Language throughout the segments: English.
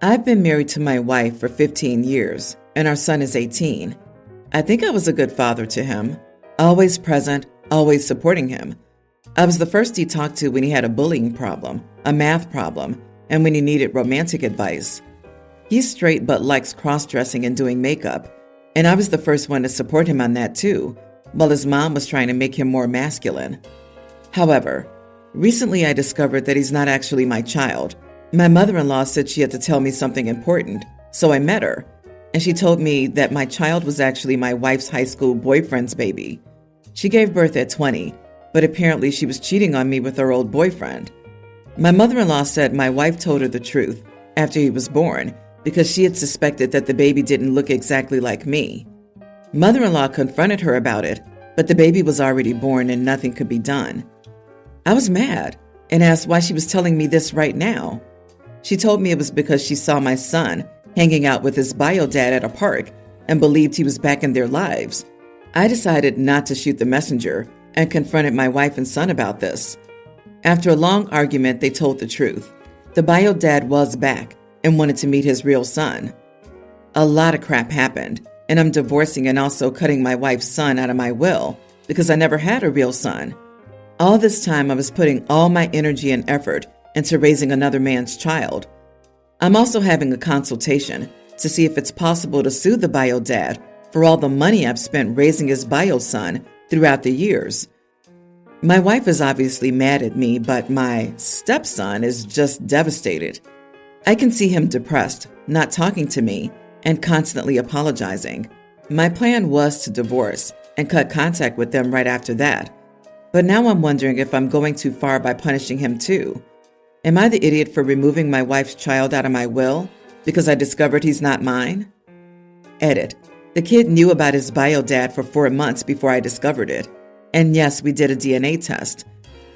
I've been married to my wife for 15 years, and our son is 18. I think I was a good father to him, always present, always supporting him. I was the first he talked to when he had a bullying problem, a math problem, and when he needed romantic advice. He's straight but likes cross-dressing and doing makeup, and I was the first one to support him on that too, while his mom was trying to make him more masculine. However, recently I discovered that he's not actually my child. My mother-in-law said she had to tell me something important, so I met her, and she told me that my child was actually my wife's high school boyfriend's baby. She gave birth at 20, but apparently she was cheating on me with her old boyfriend. My mother-in-law said my wife told her the truth after he was born because she had suspected that the baby didn't look exactly like me. Mother-in-law confronted her about it, but the baby was already born and nothing could be done. I was mad and asked why she was telling me this right now. She told me it was because she saw my son hanging out with his bio dad at a park and believed he was back in their lives. I decided not to shoot the messenger and confronted my wife and son about this. After a long argument, they told the truth. The bio dad was back and wanted to meet his real son. A lot of crap happened, and I'm divorcing and also cutting my wife's son out of my will because I never had a real son. All this time, I was putting all my energy and effort into raising another man's child. I'm also having a consultation to see if it's possible to sue the bio dad for all the money I've spent raising his bio son throughout the years. My wife is obviously mad at me, but my stepson is just devastated. I can see him depressed, not talking to me, and constantly apologizing. My plan was to divorce and cut contact with them right after that. But now I'm wondering if I'm going too far by punishing him too. Am I the idiot for removing my wife's child out of my will because I discovered he's not mine? Edit. The kid knew about his bio dad for 4 months before I discovered it. And yes, we did a DNA test.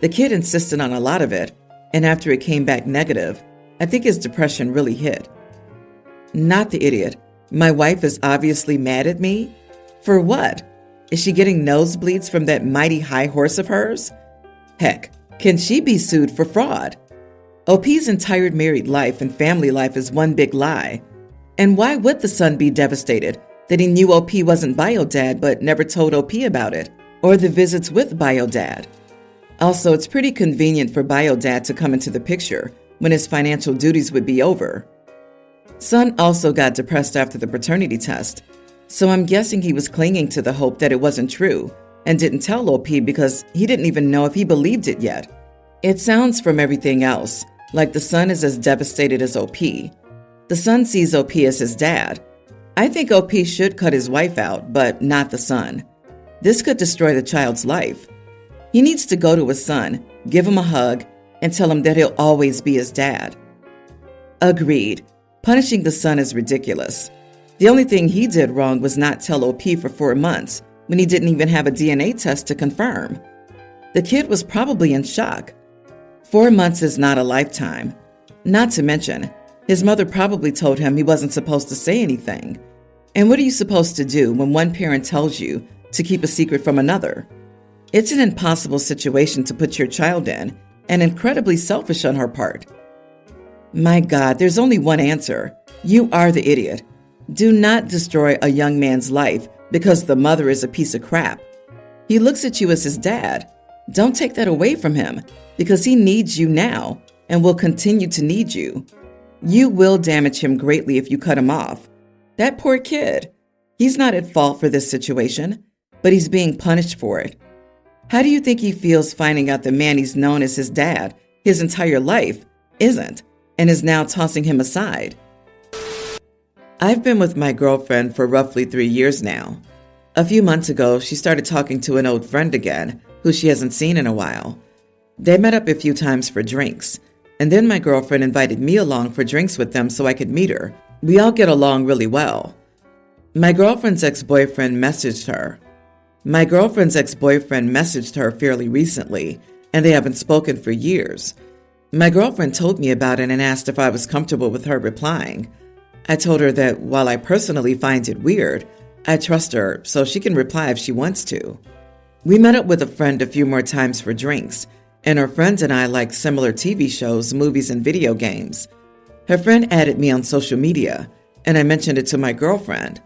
The kid insisted on a lot of it, and after it came back negative, I think his depression really hit. Not the idiot. My wife is obviously mad at me? For what? Is she getting nosebleeds from that mighty high horse of hers? Heck, can she be sued for fraud? OP's entire married life and family life is one big lie. And why would the son be devastated that he knew OP wasn't bio dad but never told OP about it, or the visits with bio dad? Also, it's pretty convenient for bio dad to come into the picture when his financial duties would be over. Son also got depressed after the paternity test, so I'm guessing he was clinging to the hope that it wasn't true and didn't tell OP because he didn't even know if he believed it yet. It sounds from everything else like the son is as devastated as OP. The son sees OP as his dad. I think OP should cut his wife out, but not the son. This could destroy the child's life. He needs to go to his son, give him a hug, and tell him that he'll always be his dad. Agreed. Punishing the son is ridiculous. The only thing he did wrong was not tell OP for 4 months when he didn't even have a DNA test to confirm. The kid was probably in shock. 4 months is not a lifetime. Not to mention, his mother probably told him he wasn't supposed to say anything. And what are you supposed to do when one parent tells you to keep a secret from another? It's an impossible situation to put your child in, and incredibly selfish on her part. My God, there's only one answer. You are the idiot. Do not destroy a young man's life because the mother is a piece of crap. He looks at you as his dad. Don't take that away from him because he needs you now and will continue to need you. You will damage him greatly if you cut him off. That poor kid. He's not at fault for this situation, but he's being punished for it. How do you think he feels finding out the man he's known as his dad his entire life isn't and is now tossing him aside? I've been with my girlfriend for roughly 3 years now. A few months ago, she started talking to an old friend again, who she hasn't seen in a while. They met up a few times for drinks, and then my girlfriend invited me along for drinks with them so I could meet her. We all get along really well. My girlfriend's ex-boyfriend messaged her fairly recently, and they haven't spoken for years. My girlfriend told me about it and asked if I was comfortable with her replying. I told her that while I personally find it weird, I trust her so she can reply if she wants to. We met up with a friend a few more times for drinks, and her friend and I like similar TV shows, movies, and video games. Her friend added me on social media, and I mentioned it to my girlfriend.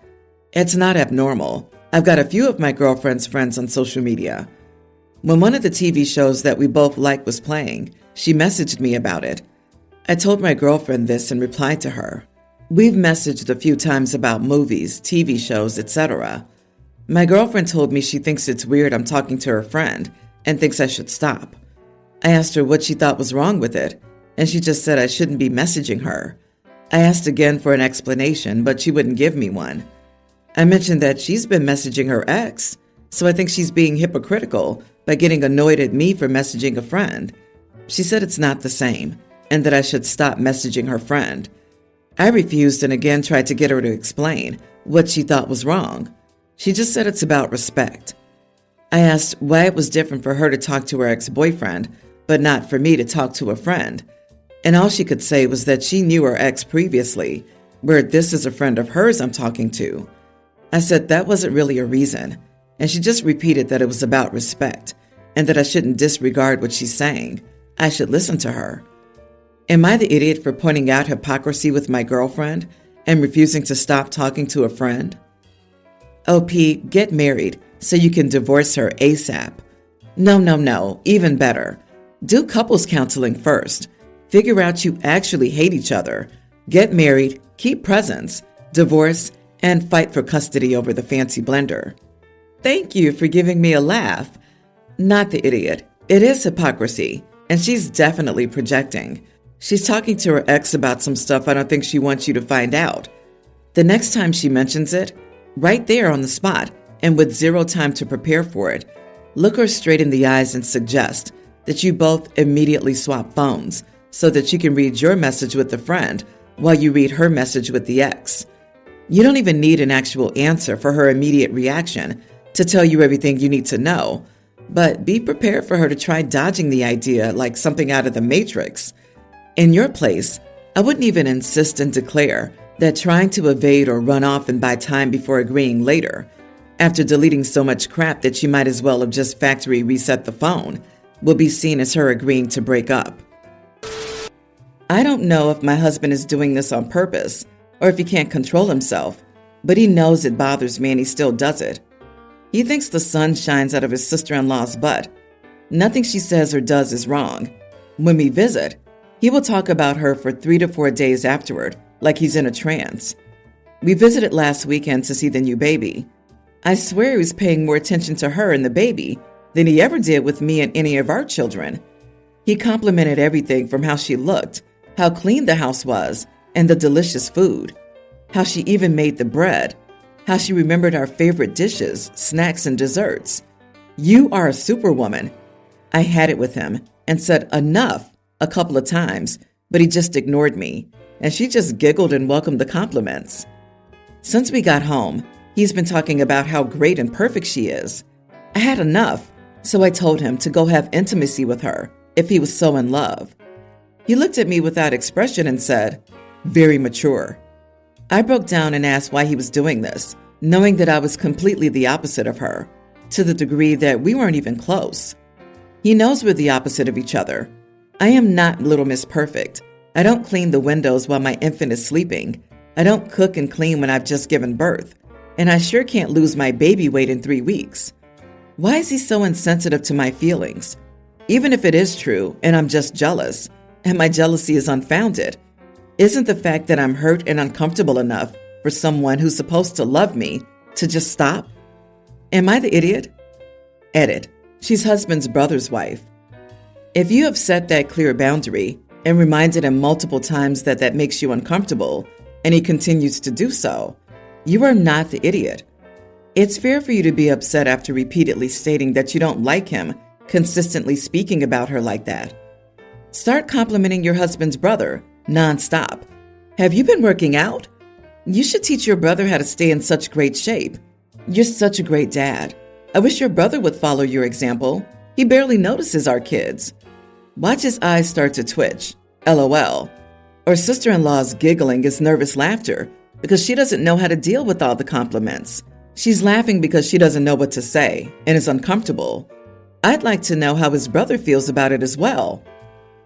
It's not abnormal. I've got a few of my girlfriend's friends on social media. When one of the TV shows that we both liked was playing, she messaged me about it. I told my girlfriend this and replied to her. We've messaged a few times about movies, TV shows, etc. My girlfriend told me she thinks it's weird I'm talking to her friend and thinks I should stop. I asked her what she thought was wrong with it, and she just said I shouldn't be messaging her. I asked again for an explanation, but she wouldn't give me one. I mentioned that she's been messaging her ex, so I think she's being hypocritical by getting annoyed at me for messaging a friend. She said it's not the same, and that I should stop messaging her friend. I refused and again tried to get her to explain what she thought was wrong. She just said it's about respect. I asked why it was different for her to talk to her ex-boyfriend, but not for me to talk to a friend. And all she could say was that she knew her ex previously, where this is a friend of hers I'm talking to. I said that wasn't really a reason, and she just repeated that it was about respect, and that I shouldn't disregard what she's saying. I should listen to her. Am I the idiot for pointing out hypocrisy with my girlfriend and refusing to stop talking to a friend? OP, get married so you can divorce her ASAP. No, even better. Do couples counseling first. Figure out you actually hate each other. Get married, keep presents, divorce, and fight for custody over the fancy blender. Thank you for giving me a laugh. Not the idiot. It is hypocrisy, and she's definitely projecting. She's talking to her ex about some stuff I don't think she wants you to find out. The next time she mentions it, right there on the spot, and with zero time to prepare for it, look her straight in the eyes and suggest that you both immediately swap phones so that she can read your message with the friend while you read her message with the ex. You don't even need an actual answer for her immediate reaction to tell you everything you need to know, but be prepared for her to try dodging the idea like something out of the Matrix. In your place, I wouldn't even insist and declare that trying to evade or run off and buy time before agreeing later, after deleting so much crap that she might as well have just factory reset the phone, will be seen as her agreeing to break up. I don't know if my husband is doing this on purpose or if he can't control himself, but he knows it bothers me and he still does it. He thinks the sun shines out of his sister-in-law's butt. Nothing she says or does is wrong. When we visit, he will talk about her for 3 to 4 days afterward, like he's in a trance. We visited last weekend to see the new baby. I swear he was paying more attention to her and the baby than he ever did with me and any of our children. He complimented everything from how she looked, how clean the house was, and the delicious food, how she even made the bread, how she remembered our favorite dishes, snacks, and desserts. You are a superwoman. I had it with him and said enough a couple of times, but he just ignored me, and she just giggled and welcomed the compliments. Since we got home, he's been talking about how great and perfect she is. I had enough, so I told him to go have intimacy with her if he was so in love. He looked at me without expression and said, "Very mature." I broke down and asked why he was doing this, knowing that I was completely the opposite of her, to the degree that we weren't even close. He knows we're the opposite of each other. I am not Little Miss Perfect. I don't clean the windows while my infant is sleeping. I don't cook and clean when I've just given birth. And I sure can't lose my baby weight in 3 weeks. Why is he so insensitive to my feelings? Even if it is true and I'm just jealous, and my jealousy is unfounded, isn't the fact that I'm hurt and uncomfortable enough for someone who's supposed to love me to just stop? Am I the idiot? Edit. She's husband's brother's wife. If you have set that clear boundary and reminded him multiple times that that makes you uncomfortable, and he continues to do so, you are not the idiot. It's fair for you to be upset after repeatedly stating that you don't like him consistently speaking about her like that. Start complimenting your husband's brother nonstop. Have you been working out? You should teach your brother how to stay in such great shape. You're such a great dad. I wish your brother would follow your example. He barely notices our kids. Watch his eyes start to twitch. LOL. Or sister-in-law's giggling is nervous laughter because she doesn't know how to deal with all the compliments. She's laughing because she doesn't know what to say and is uncomfortable. I'd like to know how his brother feels about it as well.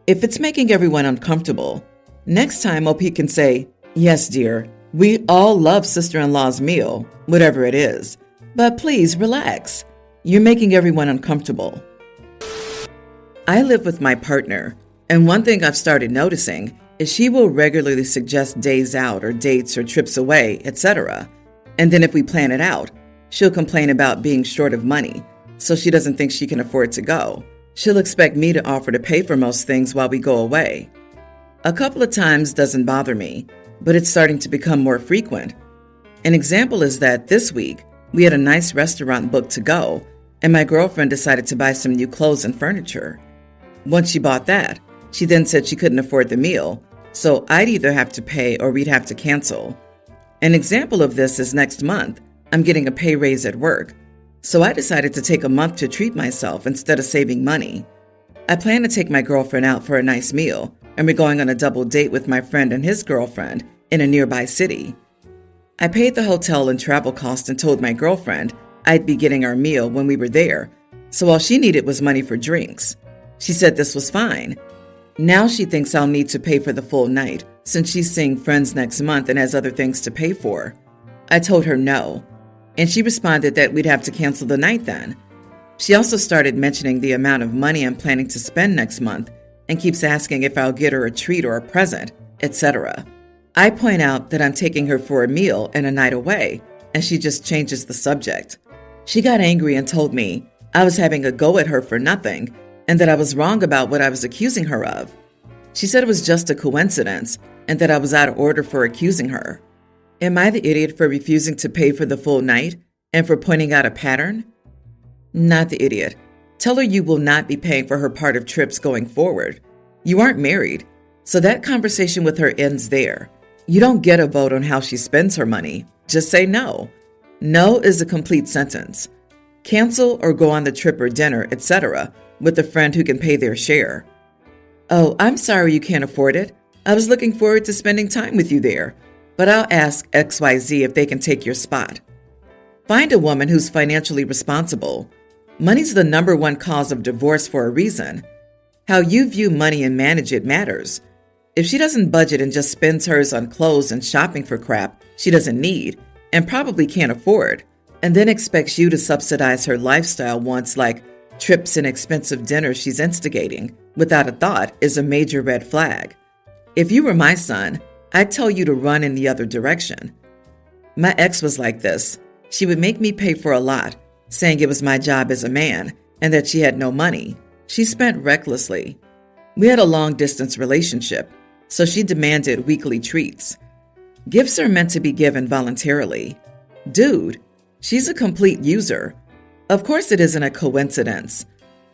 If it's making everyone uncomfortable, Next time, OP can say, "Yes, dear, we all love sister-in-law's meal, whatever it is, but please relax. You're making everyone uncomfortable." I live with my partner, and one thing I've started noticing is she will regularly suggest days out or dates or trips away, etc. And then if we plan it out, she'll complain about being short of money, so she doesn't think she can afford to go. She'll expect me to offer to pay for most things while we go away. A couple of times doesn't bother me, but it's starting to become more frequent. An example is that this week, we had a nice restaurant booked to go, and my girlfriend decided to buy some new clothes and furniture. Once she bought that, she then said she couldn't afford the meal, so I'd either have to pay or we'd have to cancel. An example of this is next month, I'm getting a pay raise at work, so I decided to take a month to treat myself instead of saving money. I plan to take my girlfriend out for a nice meal, and we're going on a double date with my friend and his girlfriend in a nearby city. I paid the hotel and travel costs and told my girlfriend I'd be getting our meal when we were there, so all she needed was money for drinks. She said this was fine. Now she thinks I'll need to pay for the full night since she's seeing friends next month and has other things to pay for. I told her no, and she responded that we'd have to cancel the night then. She also started mentioning the amount of money I'm planning to spend next month and keeps asking if I'll get her a treat or a present, etc. I point out that I'm taking her for a meal and a night away, and she just changes the subject. She got angry and told me I was having a go at her for nothing and that I was wrong about what I was accusing her of. She said it was just a coincidence and that I was out of order for accusing her. Am I the idiot for refusing to pay for the full night and for pointing out a pattern? Not the idiot. Tell her you will not be paying for her part of trips going forward. You aren't married, so that conversation with her ends there. You don't get a vote on how she spends her money. Just say no. No is a complete sentence. Cancel or go on the trip or dinner, etc., with a friend who can pay their share. "Oh, I'm sorry you can't afford it. I was looking forward to spending time with you there, but I'll ask XYZ if they can take your spot." Find a woman who's financially responsible. Money's the number one cause of divorce for a reason. How you view money and manage it matters. If she doesn't budget and just spends hers on clothes and shopping for crap she doesn't need and probably can't afford, and then expects you to subsidize her lifestyle wants like trips and expensive dinners she's instigating without a thought is a major red flag. If you were my son, I'd tell you to run in the other direction. My ex was like this. She would make me pay for a lot, saying it was my job as a man and that she had no money. She spent recklessly. We had a long-distance relationship, so she demanded weekly treats. Gifts are meant to be given voluntarily. Dude, she's a complete user. Of course it isn't a coincidence.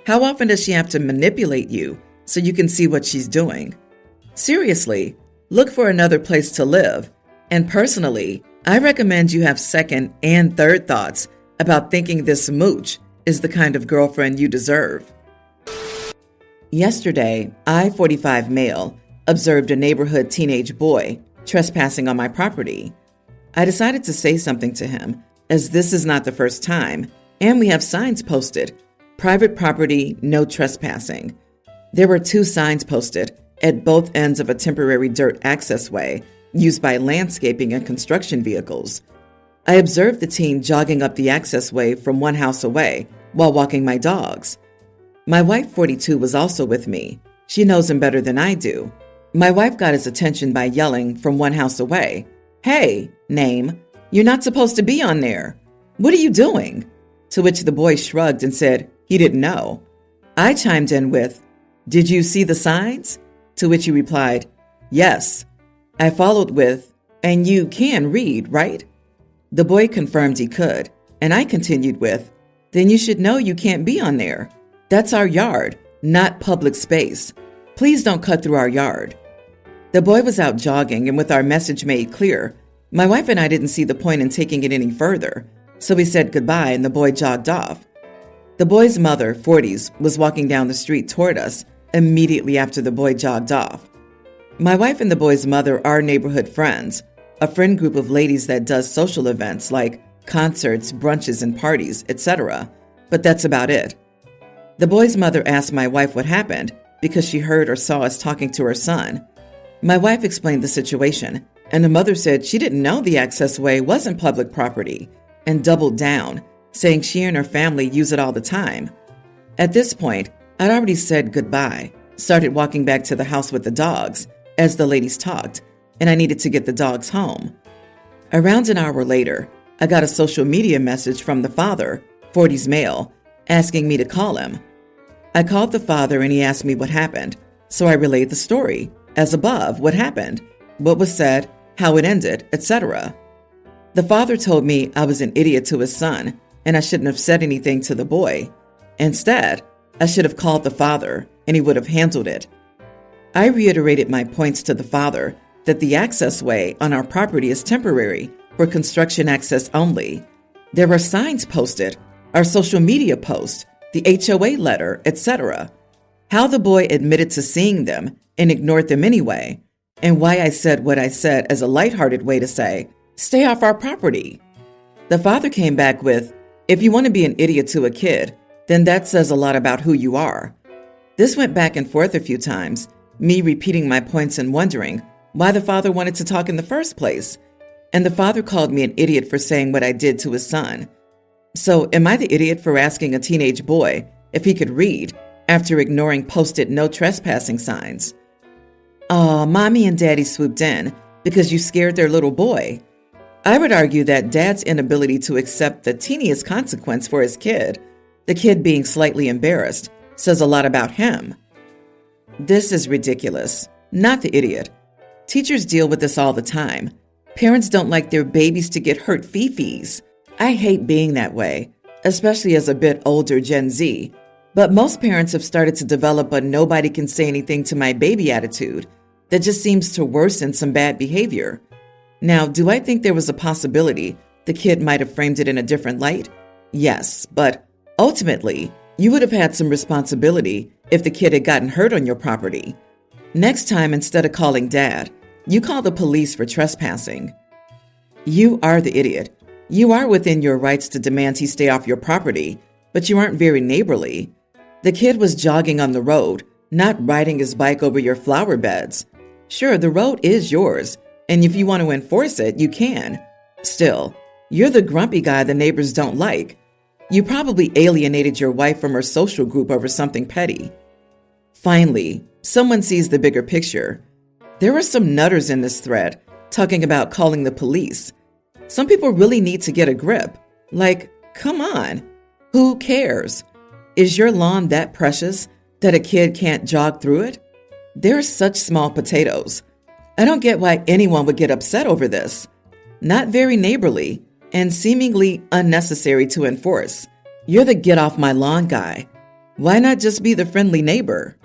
How often does she have to manipulate you so you can see what she's doing? Seriously, look for another place to live. And personally, I recommend you have second and third thoughts about thinking this mooch is the kind of girlfriend you deserve. Yesterday, I, 45 male, observed a neighborhood teenage boy trespassing on my property. I decided to say something to him, as this is not the first time, and we have signs posted, "Private property, no trespassing." There were 2 signs posted at both ends of a temporary dirt accessway used by landscaping and construction vehicles. I observed the teen jogging up the accessway from one house away while walking my dogs. My wife, 42, was also with me. She knows him better than I do. My wife got his attention by yelling from one house away, "Hey, name, you're not supposed to be on there. What are you doing?" To which the boy shrugged and said he didn't know. I chimed in with, "Did you see the signs?" To which he replied, "Yes." I followed with, "And you can read, right?" The boy confirmed he could, and I continued with, "Then you should know you can't be on there. That's our yard, not public space. Please don't cut through our yard." The boy was out jogging, and with our message made clear, my wife and I didn't see the point in taking it any further, so we said goodbye and the boy jogged off. The boy's mother, 40s, was walking down the street toward us immediately after the boy jogged off. My wife and the boy's mother are neighborhood friends, a friend group of ladies that does social events like concerts, brunches, and parties, etc., but that's about it. The boy's mother asked my wife what happened because she heard or saw us talking to her son. My wife explained the situation, and the mother said she didn't know the accessway wasn't public property and doubled down, saying she and her family use it all the time. At this point, I'd already said goodbye, started walking back to the house with the dogs as the ladies talked, and I needed to get the dogs home. Around an hour later, I got a social media message from the father, 40s male, asking me to call him. I called the father and he asked me what happened, so I relayed the story, as above, what happened, what was said, how it ended, etc. The father told me I was an idiot to his son and I shouldn't have said anything to the boy. Instead, I should have called the father and he would have handled it. I reiterated my points to the father that the accessway on our property is temporary for construction access only. There are signs posted, our social media post, the HOA letter, etc. How the boy admitted to seeing them and ignored them anyway, and why I said what I said as a lighthearted way to say, stay off our property. The father came back with, if you want to be an idiot to a kid, then that says a lot about who you are. This went back and forth a few times, me repeating my points and wondering why the father wanted to talk in the first place. And the father called me an idiot for saying what I did to his son. So am I the idiot for asking a teenage boy if he could read after ignoring posted no trespassing signs? Aw, mommy and daddy swooped in because you scared their little boy. I would argue that dad's inability to accept the teeniest consequence for his kid, the kid being slightly embarrassed, says a lot about him. This is ridiculous. Not the idiot. Teachers deal with this all the time. Parents don't like their babies to get hurt fifis. I hate being that way, especially as a bit older Gen Z. But most parents have started to develop a nobody can say anything to my baby attitude that just seems to worsen some bad behavior. Now, do I think there was a possibility the kid might have framed it in a different light? Yes, but ultimately, you would have had some responsibility if the kid had gotten hurt on your property. Next time, instead of calling dad, you call the police for trespassing. You are the idiot. You are within your rights to demand he stay off your property, but you aren't very neighborly. The kid was jogging on the road, not riding his bike over your flower beds. Sure, the road is yours, and if you want to enforce it, you can. Still, you're the grumpy guy the neighbors don't like. You probably alienated your wife from her social group over something petty. Finally, someone sees the bigger picture. There are some nutters in this thread talking about calling the police. Some people really need to get a grip. Like, come on, who cares? Is your lawn that precious that a kid can't jog through it? They're such small potatoes. I don't get why anyone would get upset over this. Not very neighborly and seemingly unnecessary to enforce. You're the get off my lawn guy. Why not just be the friendly neighbor?